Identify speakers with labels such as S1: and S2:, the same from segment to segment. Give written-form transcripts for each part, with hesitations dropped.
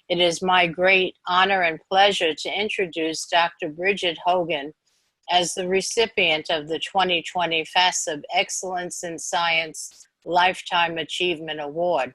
S1: It is my great honor and pleasure to introduce Dr. Brigid Hogan as the recipient of the 2020 FASEB Excellence in Science Lifetime Achievement Award.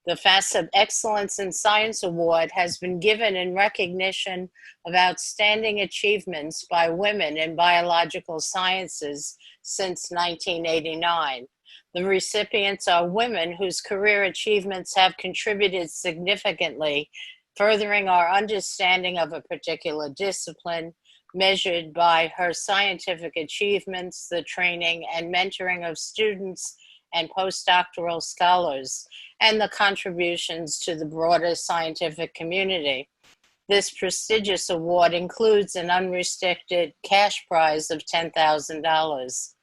S1: The FASEB Excellence in Science Award has been given in recognition of outstanding achievements by women in biological sciences since 1989. The recipients are women whose career achievements have contributed significantly, furthering our understanding of a particular discipline, measured by her scientific achievements, the training and mentoring of students and postdoctoral scholars, and the contributions to the broader scientific community. This prestigious award includes an unrestricted cash prize of $10,000.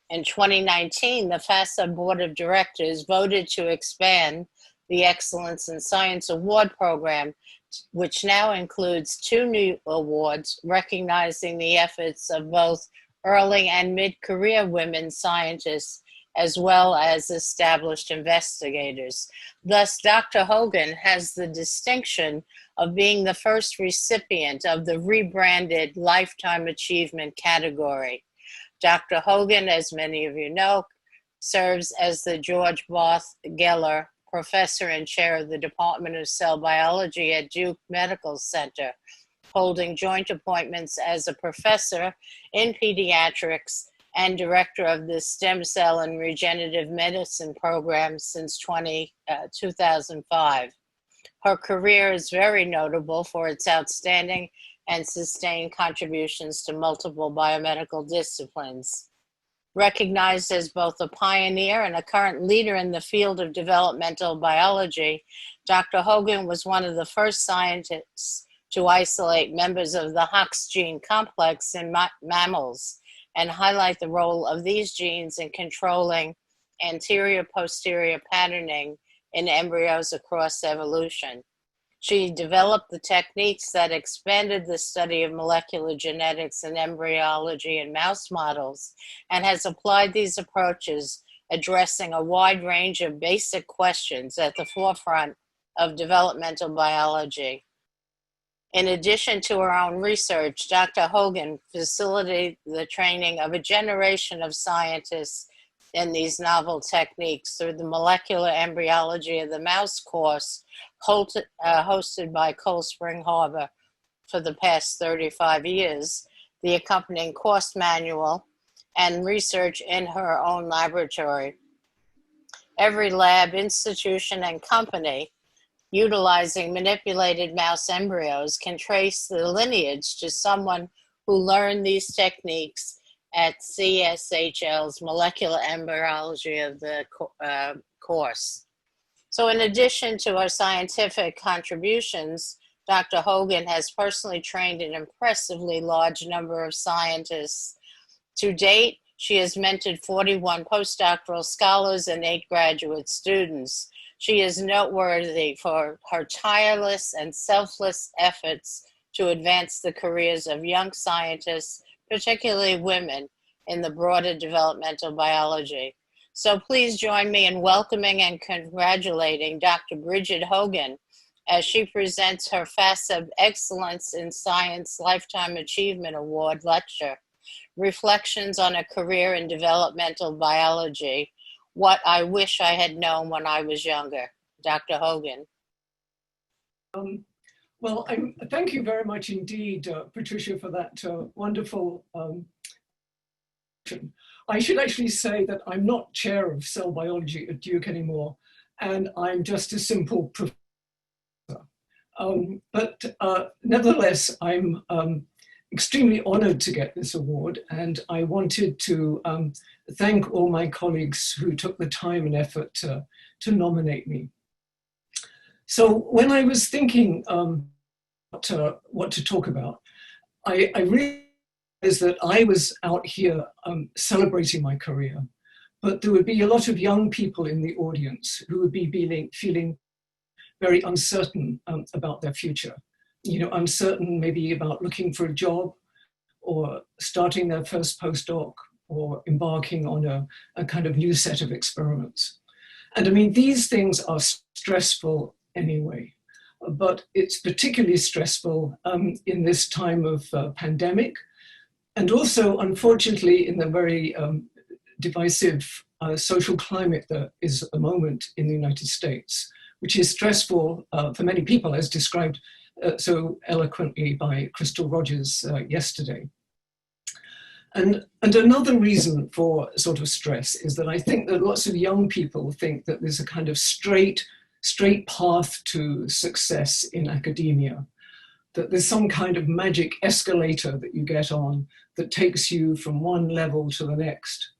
S1: In 2019, the FASEB Board of Directors voted to expand the Excellence in Science Award program, which now includes 2 new awards recognizing the efforts of both early and mid-career women scientists, as well as established investigators. Thus, Dr. Hogan has the distinction of being the first recipient of the rebranded Lifetime Achievement category. Dr. Hogan, as many of you know, serves as the George Barth Geller Professor and Chair of the Department of Cell Biology at Duke Medical Center, holding joint appointments as a professor in pediatrics and director of the Stem Cell and Regenerative Medicine program since 2005. Her career is very notable for its outstanding and sustained contributions to multiple biomedical disciplines. Recognized as both a pioneer and a current leader in the field of developmental biology, Dr. Hogan was one of the first scientists to isolate members of the Hox gene complex in mammals and highlight the role of these genes in controlling anterior-posterior patterning in embryos across evolution. She developed the techniques that expanded the study of molecular genetics and embryology in mouse models, and has applied these approaches, addressing a wide range of basic questions at the forefront of developmental biology. In addition to her own research, Dr. Hogan facilitated the training of a generation of scientists in these novel techniques through the Molecular Embryology of the Mouse course hosted by Cold Spring Harbor for the past 35 years, the accompanying course manual, and research in her own laboratory. Every lab, institution, and company utilizing manipulated mouse embryos can trace the lineage to someone who learned these techniques at CSHL's Molecular Embryology of the course. So in addition to her scientific contributions, Dr. Hogan has personally trained an impressively large number of scientists. To date, she has mentored 41 postdoctoral scholars and 8 graduate students. She is noteworthy for her tireless and selfless efforts to advance the careers of young scientists, particularly women, in the broader developmental biology. So please join me in welcoming and congratulating Dr. Brigid Hogan as she presents her FASEB Excellence in Science Lifetime Achievement Award lecture, Reflections on a Career in Developmental Biology, What I Wish I Had Known When I Was Younger. Dr. Hogan.
S2: Thank you very much indeed, Patricia, for that wonderful I should actually say that I'm not chair of cell biology at Duke anymore, and I'm just a simple professor. Nevertheless, I'm extremely honored to get this award, and I wanted to thank all my colleagues who took the time and effort to nominate me. So when I was thinking what to talk about, I realized that I was out here celebrating my career, but there would be a lot of young people in the audience who would be feeling very uncertain about their future. You know, uncertain maybe about looking for a job or starting their first postdoc or embarking on a kind of new set of experiments. And I mean, these things are stressful anyway. but it's particularly stressful in this time of pandemic, and also, unfortunately, in the very divisive social climate that is at the moment in the United States, which is stressful for many people, as described so eloquently by Crystal Rogers yesterday. And another reason for sort of stress is that I think that lots of young people think that there's a kind of straight path to success in academia, that there's some kind of magic escalator that you get on that takes you from one level to the next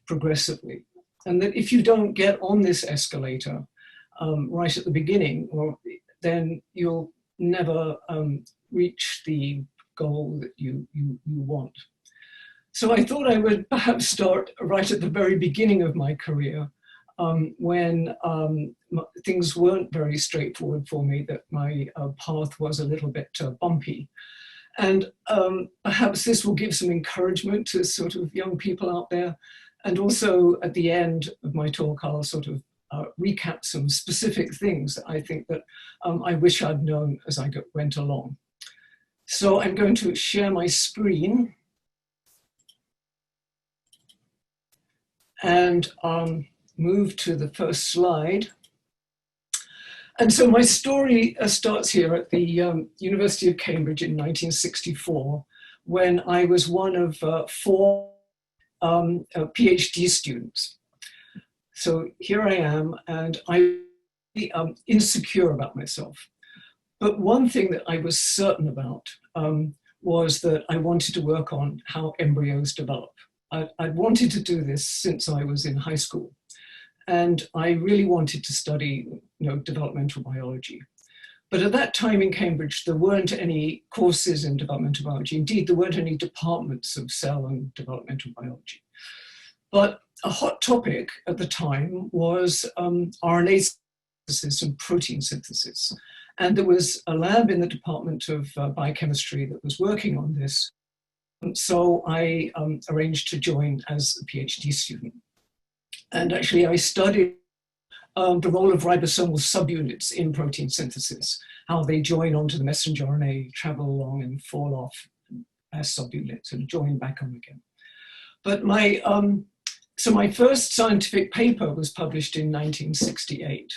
S2: progressively. And that if you don't get on this escalator right at the beginning, then you'll never reach the goal that you want. So I thought I would perhaps start right at the very beginning of my career, when things weren't very straightforward for me, that my path was a little bit bumpy. And perhaps this will give some encouragement to sort of young people out there. And also at the end of my talk, I'll sort of recap some specific things that I think that I wish I'd known as I went along. So I'm going to share my screen and move to the first slide. And so my story starts here at the University of Cambridge in 1964, when I was one of 4 PhD students. So here I am, and I'm insecure about myself. But one thing that I was certain about was that I wanted to work on how embryos develop. I'd wanted to do this since I was in high school. And I really wanted to study, developmental biology. But at that time in Cambridge, there weren't any courses in developmental biology. Indeed, there weren't any departments of cell and developmental biology. But a hot topic at the time was RNA synthesis and protein synthesis. And there was a lab in the Department of Biochemistry that was working on this. So I arranged to join as a PhD student. And actually, I studied the role of ribosomal subunits in protein synthesis, how they join onto the messenger RNA, travel along and fall off as subunits and join back on again. But so my first scientific paper was published in 1968.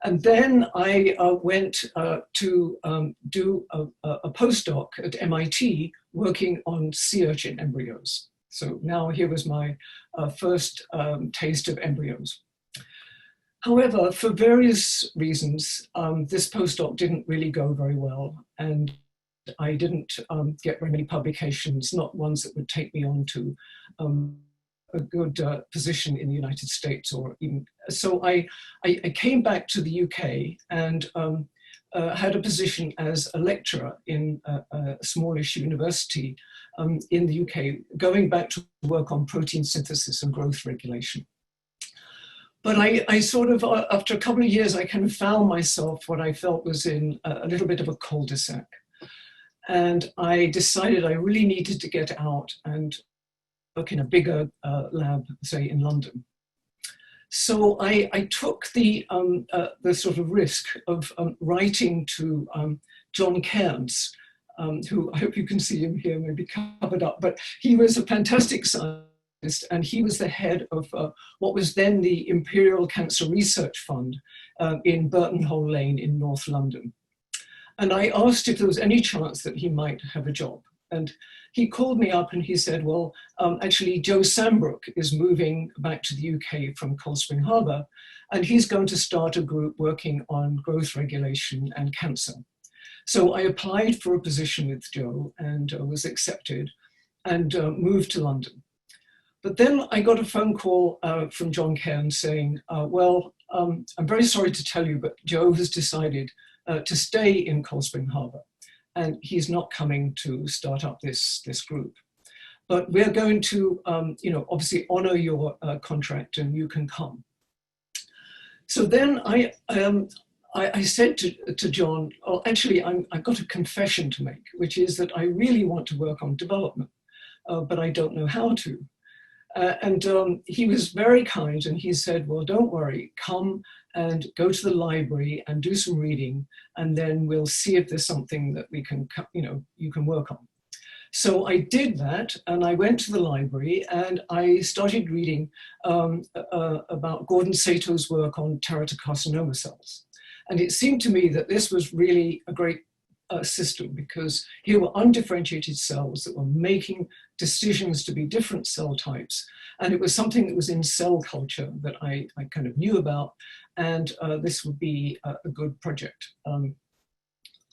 S2: And then I went to do a postdoc at MIT working on sea urchin embryos. So now here was my first taste of embryos. However, for various reasons, this postdoc didn't really go very well, and I didn't get very many publications, not ones that would take me on to a good position in the United States, or even so. I came back to the UK and had a position as a lecturer in a smallish university in the UK, going back to work on protein synthesis and growth regulation. But I sort of, after a couple of years, I kind of found myself what I felt was in a little bit of a cul-de-sac. And I decided I really needed to get out and work in a bigger lab, say in London. So I took the sort of risk of writing to John Cairns, who I hope you can see him here, maybe covered up, but he was a fantastic scientist, and he was the head of what was then the Imperial Cancer Research Fund in Burton Hole Lane in North London. And I asked if there was any chance that he might have a job. And he called me up and he said, well, actually Joe Sambrook is moving back to the UK from Cold Spring Harbor, and he's going to start a group working on growth regulation and cancer. So I applied for a position with Joe and was accepted and moved to London. But then I got a phone call from John Cairns saying, well, I'm very sorry to tell you, but Joe has decided to stay in Cold Spring Harbor, and he's not coming to start up this group. But we're going to, obviously honor your contract and you can come. So then I said to John, oh, actually, I've got a confession to make, which is that I really want to work on development, but I don't know how to. And he was very kind, and he said, well, don't worry, come and go to the library and do some reading, and then we'll see if there's something that we can, you can work on. So I did that, and I went to the library and I started reading about Gordon Sato's work on teratocarcinoma cells. And it seemed to me that this was really a great system, because here were undifferentiated cells that were making decisions to be different cell types. And it was something that was in cell culture that I kind of knew about, and this would be a good project.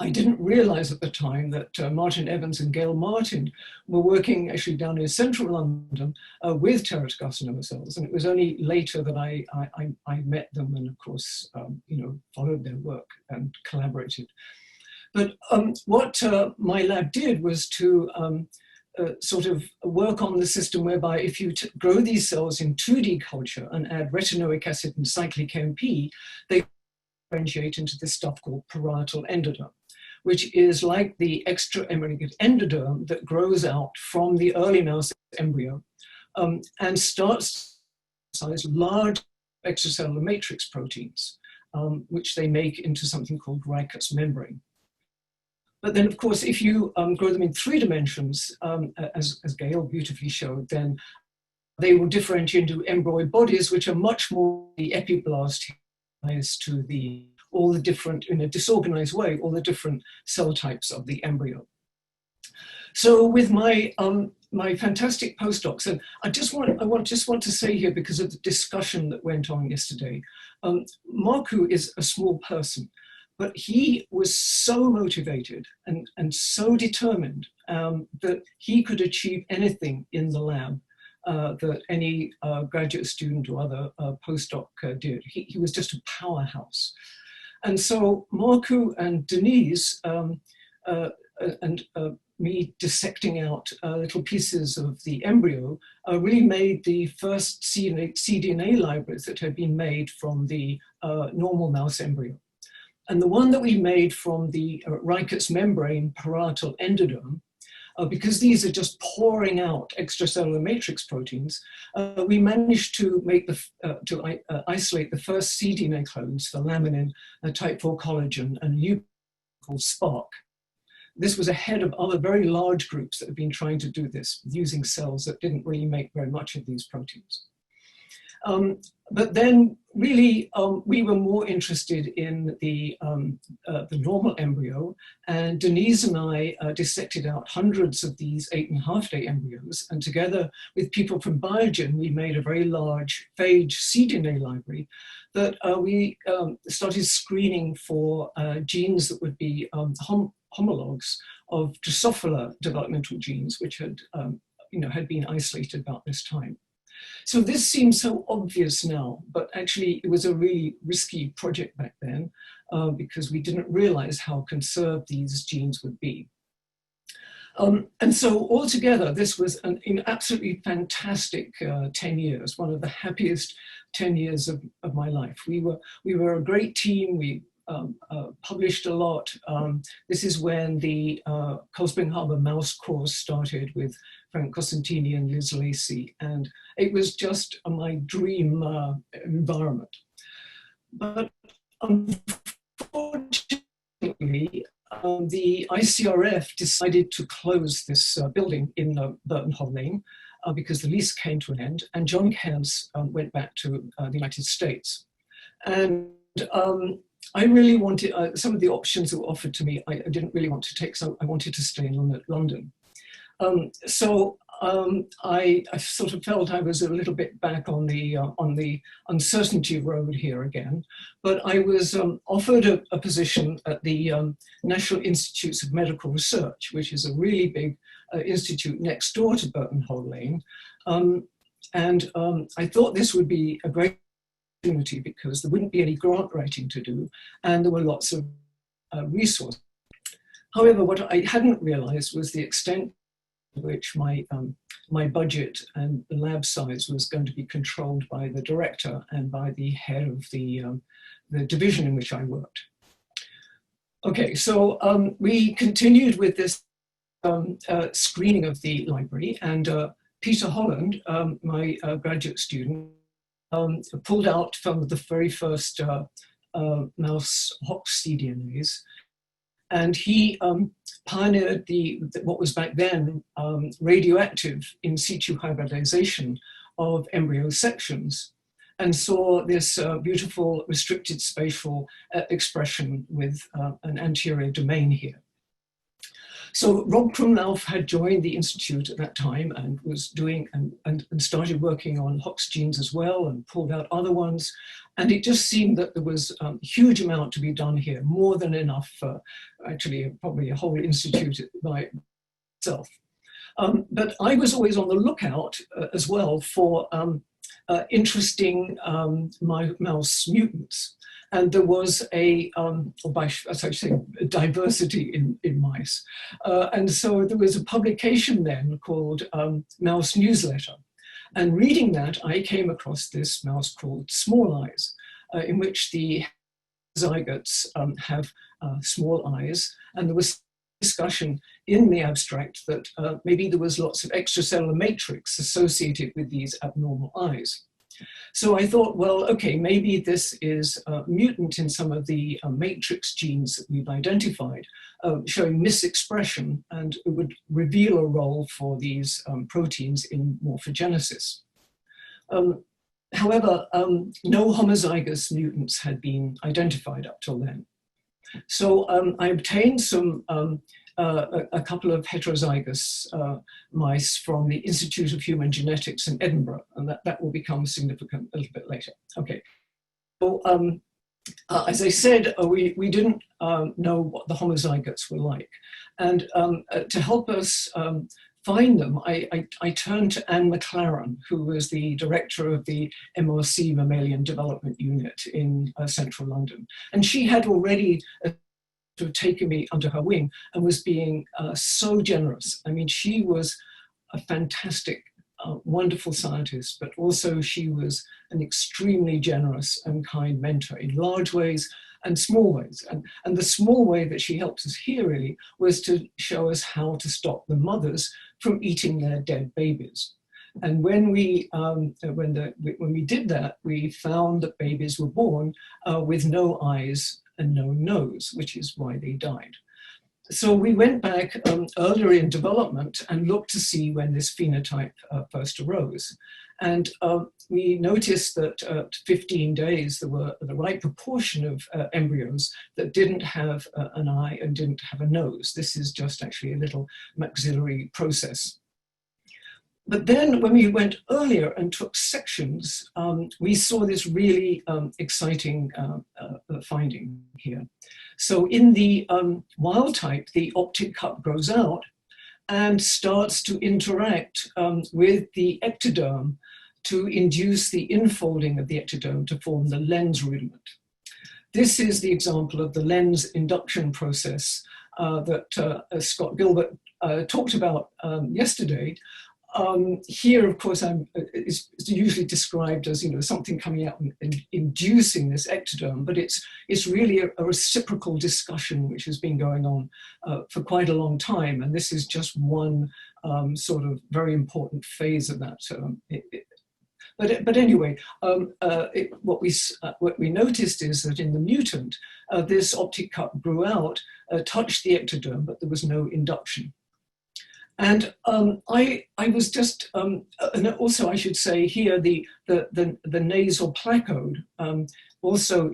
S2: I didn't realize at the time that Martin Evans and Gail Martin were working actually down in central London with teratocarcinoma cells. And it was only later that I met them and, of course, followed their work and collaborated. But what my lab did was to sort of work on the system whereby if you grow these cells in 2D culture and add retinoic acid and cyclic AMP, they differentiate into this stuff called parietal endoderm, which is like the extra-embryonic endoderm that grows out from the early mouse embryo and starts to size large extracellular matrix proteins, which they make into something called ricus membrane. But then, of course, if you grow them in 3 dimensions, as Gail beautifully showed, then they will differentiate into embryonic bodies, which are much more the epiblast to all the different, in a disorganized way, all the different cell types of the embryo. So with my my fantastic postdocs, and I just want to say here, because of the discussion that went on yesterday, Marku is a small person, but he was so motivated and so determined that he could achieve anything in the lab that any graduate student or other postdoc did. He was just a powerhouse. And so Marku and Denise and me dissecting out little pieces of the embryo really made the first cDNA libraries that had been made from the normal mouse embryo. And the one that we made from the ricus membrane parietal endoderm, because these are just pouring out extracellular matrix proteins, we managed to make isolate the first cDNA clones for laminin, type 4 collagen, and leucine called SPARC. This was ahead of other very large groups that have been trying to do this using cells that didn't really make very much of these proteins. But then really we were more interested in the normal embryo, and Denise and I dissected out hundreds of these 8.5-day embryos, and together with people from Biogen, we made a very large phage cDNA library that we started screening for genes that would be homologs of Drosophila developmental genes, which had, had been isolated about this time. So this seems so obvious now, but actually it was a really risky project back then because we didn't realize how conserved these genes would be. And so altogether, this was an absolutely fantastic 10 years, one of the happiest 10 years of my life. We were a great team. We published a lot. This is when the Cold Spring Harbor Mouse course started with Frank Cosentini and Liz Lacey, and it was just my dream environment. But unfortunately, the ICRF decided to close this building in Burton Hall Lane because the lease came to an end, and John Kans went back to the United States. And I really wanted, some of the options that were offered to me, I didn't really want to take, so I wanted to stay in London. So I sort of felt I was a little bit back on the uncertainty road here again, but I was offered a position at the National Institutes of Medical Research, which is a really big institute next door to Burton Hall Lane. And I thought this would be a great opportunity because there wouldn't be any grant writing to do, and there were lots of resources. However, what I hadn't realized was the extent to which my budget and the lab size was going to be controlled by the director and by the head of the division in which I worked. Okay, so we continued with this screening of the library, and Peter Holland, my graduate student, pulled out from the very first mouse Hox cDNAs. And he pioneered what was back then radioactive in situ hybridization of embryo sections, and saw this beautiful restricted spatial expression with an anterior domain here. So Rob Krumlauf had joined the Institute at that time and was doing and started working on Hox genes as well, and pulled out other ones. And it just seemed that there was a huge amount to be done here, more than enough for actually probably a whole institute by itself. But I was always on the lookout as well for interesting mouse mutants. And there was as I say, diversity in mice. And so there was a publication then called Mouse Newsletter. And reading that, I came across this mouse called Small Eyes, in which the zygotes have small eyes. And there was discussion in the abstract that maybe there was lots of extracellular matrix associated with these abnormal eyes. So I thought, well, okay, maybe this is a mutant in some of the matrix genes that we've identified, showing misexpression, and it would reveal a role for these proteins in morphogenesis. However, no homozygous mutants had been identified up till then. So I obtained a couple of heterozygous mice from the Institute of Human Genetics in Edinburgh, and that will become significant a little bit later. Okay, so as I said, we didn't know what the homozygotes were like. And to help us find them, I turned to Anne McLaren, who was the director of the MRC Mammalian Development Unit in central London. And she had already taken me under her wing and was being so generous. I mean, she was a fantastic, wonderful scientist, but also she was an extremely generous and kind mentor in large ways and small ways. And the small way that she helped us here really was to show us how to stop the mothers from eating their dead babies. And when we did that, we found that babies were born with no eyes and no nose, which is why they died. So we went back earlier in development and looked to see when this phenotype first arose. And we noticed that at 15 days, there were the right proportion of embryos that didn't have an eye and didn't have a nose. This is just actually a little maxillary process. But then when we went earlier and took sections, we saw this really exciting finding here. So in the wild type, the optic cup grows out and starts to interact with the ectoderm to induce the infolding of the ectoderm to form the lens rudiment. This is the example of the lens induction process that Scott Gilbert talked about yesterday. Here, of course, it's usually described as something coming out and inducing this ectoderm, but it's really a reciprocal discussion which has been going on for quite a long time, and this is just one sort of very important phase of that. But anyway, what we noticed is that in the mutant, this optic cup grew out, touched the ectoderm, but there was no induction. And I was just, and also I should say here, the nasal placode also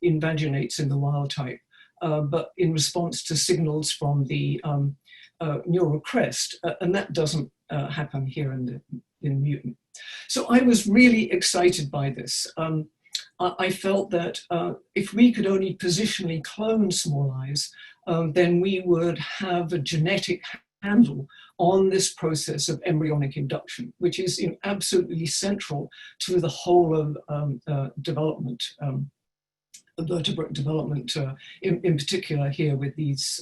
S2: invaginates in the wild type, but in response to signals from the neural crest, and that doesn't happen here in mutant. So I was really excited by this. I felt that if we could only positionally clone small eyes, then we would have a genetic handle on this process of embryonic induction, which is absolutely central to the whole of development, vertebrate development, in particular here with these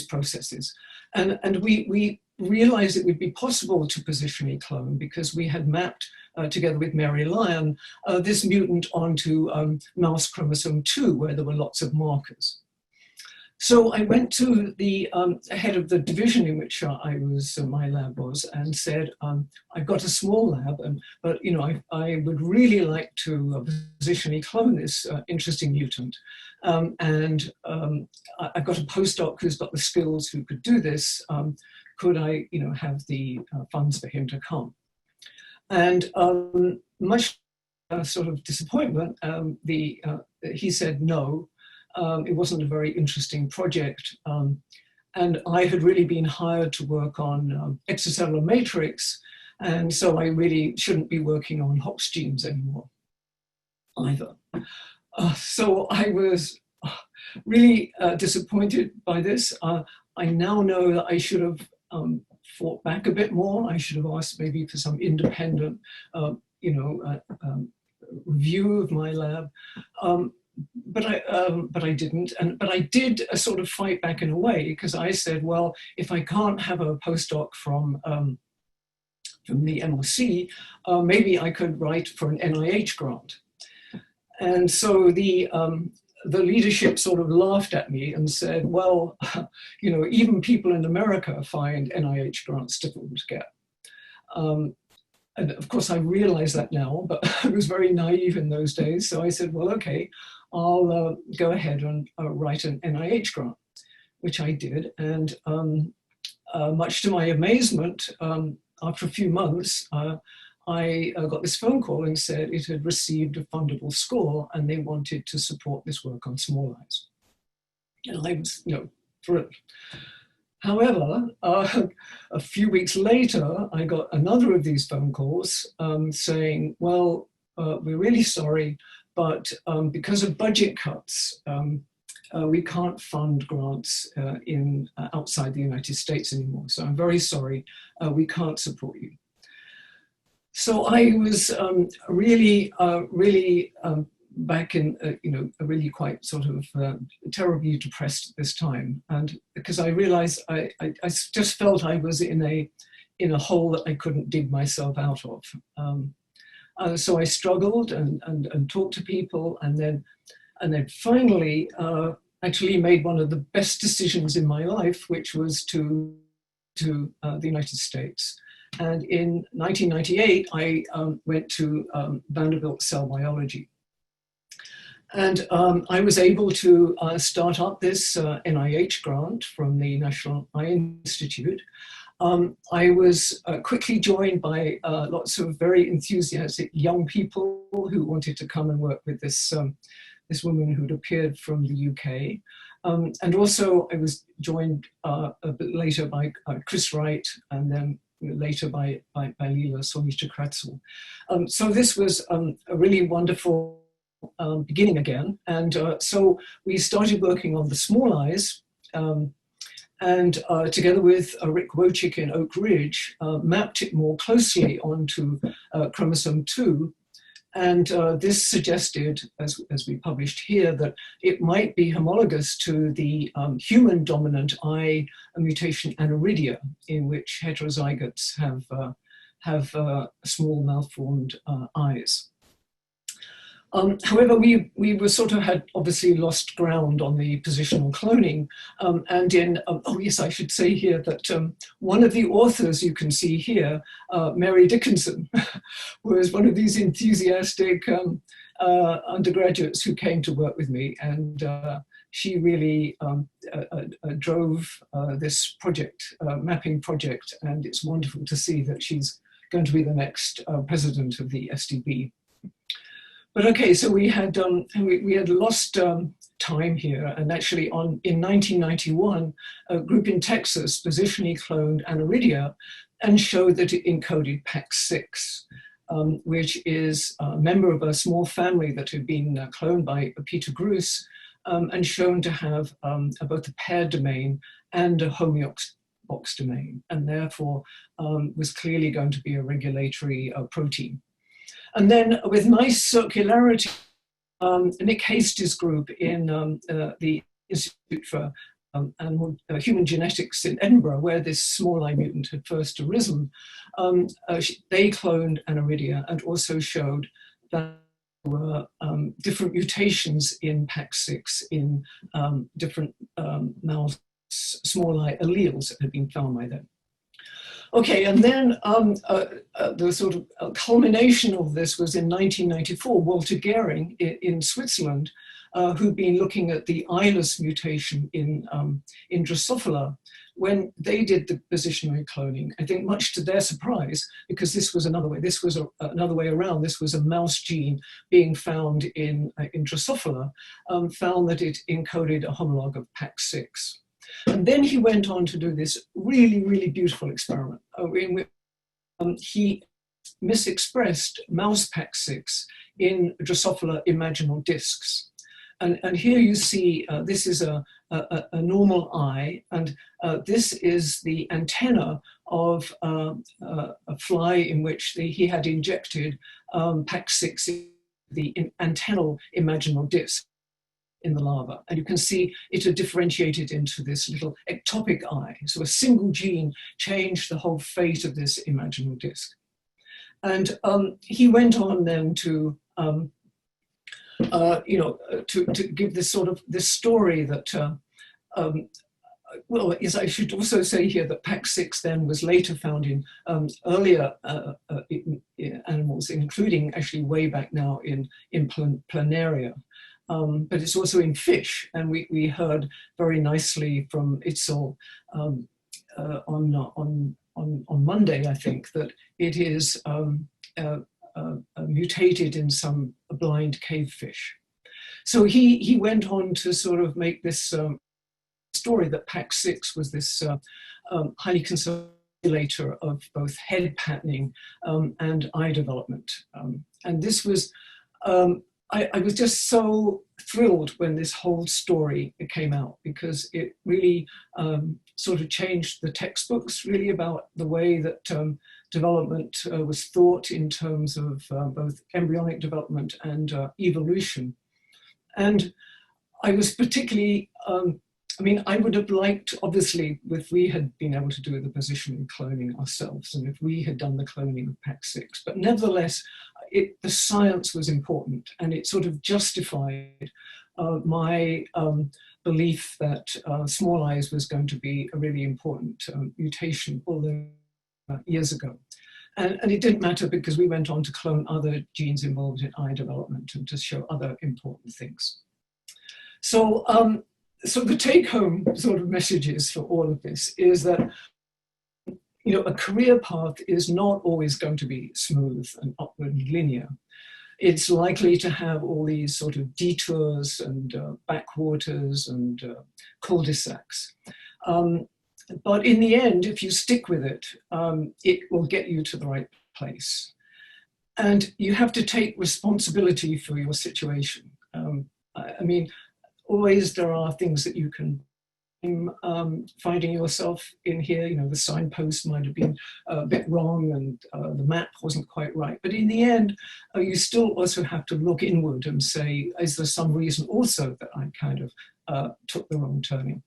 S2: processes. And we realized it would be possible to positionally clone because we had mapped, together with Mary Lyon, this mutant onto mouse chromosome 2, where there were lots of markers. So I went to the head of the division in which my lab was, and said, I've got a small lab, but I would really like to positionally clone this interesting mutant. And I've got a postdoc who's got the skills who could do this. Could I have the funds for him to come? And much sort of disappointment, he said no. It wasn't a very interesting project. And I had really been hired to work on extracellular matrix. And so I really shouldn't be working on Hox genes anymore either. So I was really disappointed by this. I now know that I should have fought back a bit more. I should have asked maybe for some independent, review of my lab. But I didn't, but I did sort of fight back in a way, because I said, well, if I can't have a postdoc from the MRC, maybe I could write for an NIH grant. And so the leadership sort of laughed at me and said, well, even people in America find NIH grants difficult to get. And of course, I realize that now, but I was very naive in those days. So I said, well, okay, I'll go ahead and write an NIH grant, which I did. And much to my amazement, after a few months, I got this phone call and said it had received a fundable score and they wanted to support this work on small eyes. And I was, thrilled. However, a few weeks later, I got another of these phone calls saying, well, we're really sorry, but because of budget cuts, we can't fund grants outside the United States anymore. So I'm very sorry, we can't support you. So I was really back in, really quite sort of terribly depressed at this time. And because I realized I just felt I was in a hole that I couldn't dig myself out of. So I struggled and talked to people, and then finally actually made one of the best decisions in my life, which was to the United States. And in 1998, I went to Vanderbilt Cell Biology. And I was able to start up this NIH grant from the National Eye Institute. I was quickly joined by lots of very enthusiastic young people who wanted to come and work with this woman who'd appeared from the UK. And also I was joined a bit later by Chris Wright, and then later by Leela Solnitsa-Kratzel. So this was a really wonderful beginning again. And so we started working on the small eyes, and together with Rick Wojcik in Oak Ridge, mapped it more closely onto chromosome 2. And this suggested, as we published here, that it might be homologous to the human dominant eye mutation aniridia, in which heterozygotes have small malformed eyes. However, we were sort of had obviously lost ground on the positional cloning. And in, oh yes, I should say here that one of the authors you can see here, Mary Dickinson, was one of these enthusiastic undergraduates who came to work with me. And she really drove this project, mapping project. And it's wonderful to see that she's going to be the next president of the SDB. But okay, so we had lost time here, and actually in 1991, a group in Texas positionally cloned aniridia and showed that it encoded PAX6, which is a member of a small family that had been cloned by Peter Gruss, and shown to have both a paired domain and a homeobox domain, and therefore was clearly going to be a regulatory protein. And then with nice circularity, Nick Hastie's group in the Institute for Human Genetics in Edinburgh, where this small eye mutant had first arisen, they cloned aniridia and also showed that were different mutations in PAX6 in different mouse small I alleles that had been found by them. Okay, and then the sort of culmination of this was in 1994, Walter Gehring in Switzerland, who'd been looking at the eyeless mutation in Drosophila. When they did the positionary cloning, I think much to their surprise, because this was another way, this was another way around, this was a mouse gene being found in Drosophila, found that it encoded a homologue of PAX6. And then he went on to do this really, really beautiful experiment in which he misexpressed mouse PAX6 in Drosophila imaginal discs. And here you see, this is a normal eye, and this is the antenna of a fly in which he had injected PAX6 in the antennal imaginal disc in the larva. And you can see it had differentiated into this little ectopic eye. So a single gene changed the whole fate of this imaginal disc. And he went on then to to give this sort of this story that, well, yes, I should also say here that PAX6 then was later found in earlier animals, including actually way back now in planaria. But it's also in fish, and we heard very nicely from Itzel on Monday, I think, that it is mutated in some blind cavefish. So he went on to sort of make this story that PAX6 was this highly conserved regulator of both head patterning and eye development. And this was, I was just so thrilled when this whole story came out, because it really sort of changed the textbooks really about the way that development was thought in terms of both embryonic development and evolution. And I was particularly, I mean, I would have liked, obviously, if we had been able to do the positioning cloning ourselves, and if we had done the cloning of PAX6, but nevertheless, the science was important, and it sort of justified my belief that small eyes was going to be a really important mutation, although years ago. And it didn't matter, because we went on to clone other genes involved in eye development and to show other important things. So, so the take-home sort of messages for all of this is that, you know, a career path is not always going to be smooth and upward linear. It's likely to have all these sort of detours and backwaters and cul-de-sacs. But in the end, if you stick with it, it will get you to the right place. And you have to take responsibility for your situation. I mean, always there are things that you can finding yourself in here. You know, the signpost might have been a bit wrong, and the map wasn't quite right. But in the end, you still also have to look inward and say, is there some reason also that I kind of took the wrong turning?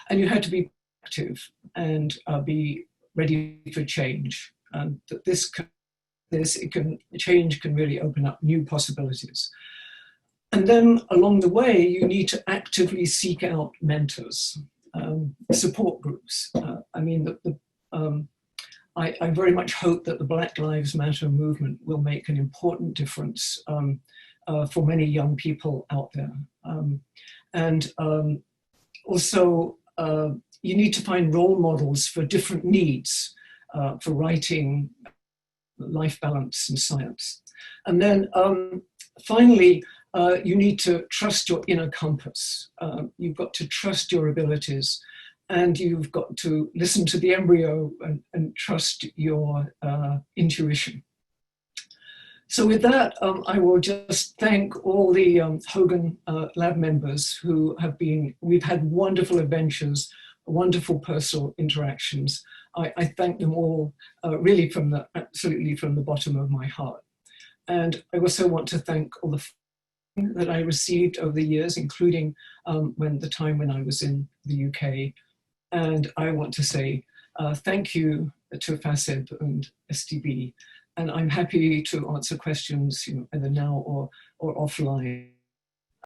S2: And you had to be active and be ready for change. And that change can really open up new possibilities. And then along the way, you need to actively seek out mentors, support groups. I mean, I very much hope that the Black Lives Matter movement will make an important difference for many young people out there. And also, you need to find role models for different needs, for writing, life balance, and science. And then finally, you need to trust your inner compass. You've got to trust your abilities, and you've got to listen to the embryo and trust your intuition. So with that, I will just thank all the Hogan lab members who have been, we've had wonderful adventures, wonderful personal interactions. I thank them all really absolutely from the bottom of my heart. And I also want to thank all the that I received over the years, including the time when I was in the UK. And I want to say thank you to FASEB and STB, and I'm happy to answer questions, either now or offline.